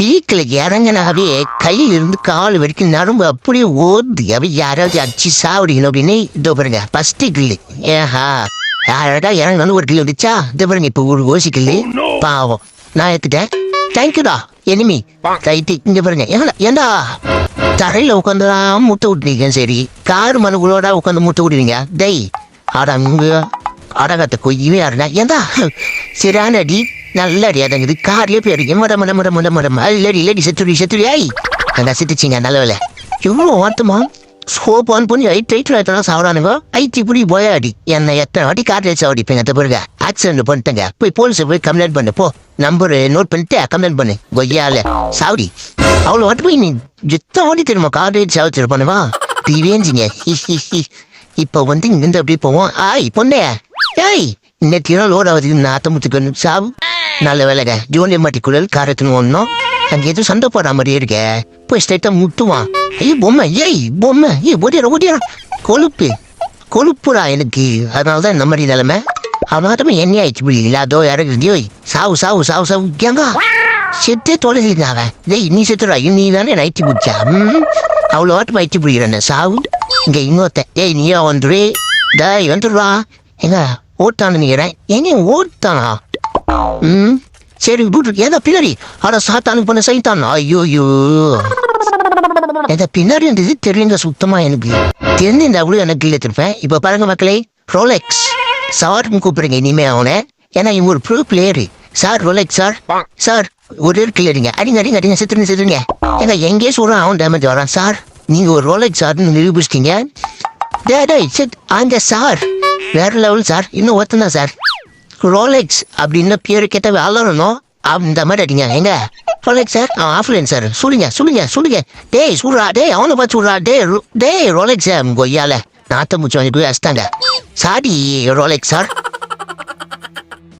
பீக்கில் இறங்கினாவே கையில இருந்து கால் வரைக்கும் நரம்பு அப்படியே ஓடுது. யாராவது அடிச்சு சாவடிக்கணும் அப்படின்னு இதோ பாருங்க ஃபர்ஸ்ட் கில்லு. ஏஹா யாராடா இறங்கணும் ஒரு கில்லு வந்துச்சா இதோ பாருங்க இப்போ ஒரு ஓசி கில்லு. பாவம் நான் எடுத்துட்டேன். தேங்க்யூடா எனிமி. ரைட்டு இங்க பாருங்க ஏண்டா தரையில உட்காந்துதான் முட்டை விட்டுறீங்க. சரி காரு மனுகளோட உட்காந்து முட்டை விடுவீங்க. டெய் அடங்க அடகத்தை கொய்யவே ஆடுனா ஏண்டா சரியான அடி நல்ல அடி அதங்குது. கார்லயே போயிருக்கேன் மட மட மட மட மடம் இல்லடி இல்லடி செத்துடி ஆய் அங்கே செத்துச்சிங்க நல்ல வேலை. எவ்வளோ வார்த்தமா ஸ்கோப் ஆன் பண்ணி ஐட்லாம் சாப்பிடானுங்க. இப்படி போயாடி என்னை எத்தனை வாட்டி கார் சாவடிப்பேங்க. அந்த பிறகு ஆக்சிடென்ட் பண்ணிட்டேங்க. போய் போலீஸை போய் கம்ப்ளைண்ட் பண்ணு போ. நம்பர் நோட் பண்ணிட்டு கம்ப்ளைண்ட் பண்ணு. கொய்யால சாவடி அவ்வளோ வாட்டி போய் நீ எத்தனை வாட்டி தெரியுமா கார் சாவச்சு பண்ணுவா திவேஞ்சிங்க. இப்போ வந்து இங்கிருந்து அப்படியே போவோம். பொண்ணே ஏய் இன்னைக்கு லோட் ஆகுது நாத்தமுத்துக்கு சாவு. நல்ல வேலைங்க ஜோனிய மாட்டிக்குள்ளல் காரத்துன்னு ஒன்றும் அங்கே எதுவும் சண்டை போடுற மாதிரியே இருக்க. போய் ஸ்ட்ரைட்டா முட்டுவான். பொம்மை ஓடியா கொழுப்புடா எனக்கு. அதனாலதான் இந்த மாதிரி நிலைமை. அவனாட்டமே என்ன ஆயிடுச்சு புரியல. அதோ இறங்குதியோ சாவு சாவு சாவு சாவு கேங்கா செத்தே தொலைங்க அவன். நீ செத்துடா நீ தானே நைட்டி பிடிச்சா. அவ்வளோ வாட்டம் ஆயிடுச்சு புரியுறேன் சாவு. இங்க இன்னொருத்த நீயா வந்துரு வந்துடுவா எங்க ஓட்டான்னு நினைக்கிறேன். எங்க ஓட்டானா சரி ஏதா பின்னாடி அட சாத்தானுக்கு பண்ண சைத்தான். ஐயோயோ எதை பின்னாடி இருந்தது தெரியுங்க சுத்தமா எனக்கு தெரிஞ்சு அவ்வளோ எனக்கு இல்லை திருப்பேன். இப்ப பாருங்க மக்களே ரோலெக்ஸ் சார்னு கூப்பிடுங்க இனிமே அவனை. ஏன்னா இவங்க ஒரு ப்ரூ பிளேயரு. சார் ரோலெக்ஸ் சார் ஒரு கிளியரிங்க அடிங்க செத்துருங்க. ஏங்க எங்கேயே சொல்றான் அவன் டேமேஜ் வரான். சார் நீங்க ஒரு ரோலெக்ஸ் சார்னு நிரூபிச்சிட்டீங்க. அந்த சார் வேற லெவல் சார். இன்னும் ஒருத்தந்தான் சார் ரோலெக்ஸ் அப்படின்னு பேரு கேட்ட வளரணும். அந்த மாதிரி அடிங்க எங்க ரோலெக்ஸ் சார் ஆஃப்லைன் சார் சொல்லுங்க. டேய் சொல்றா டேய் அவனை பார்த்து சொல்றா டே ரோலெக்ஸ் கொய்யால நாத்த முச்சு வாங்கி அடிச்சிட்டாங்க. Sorry Rolex sir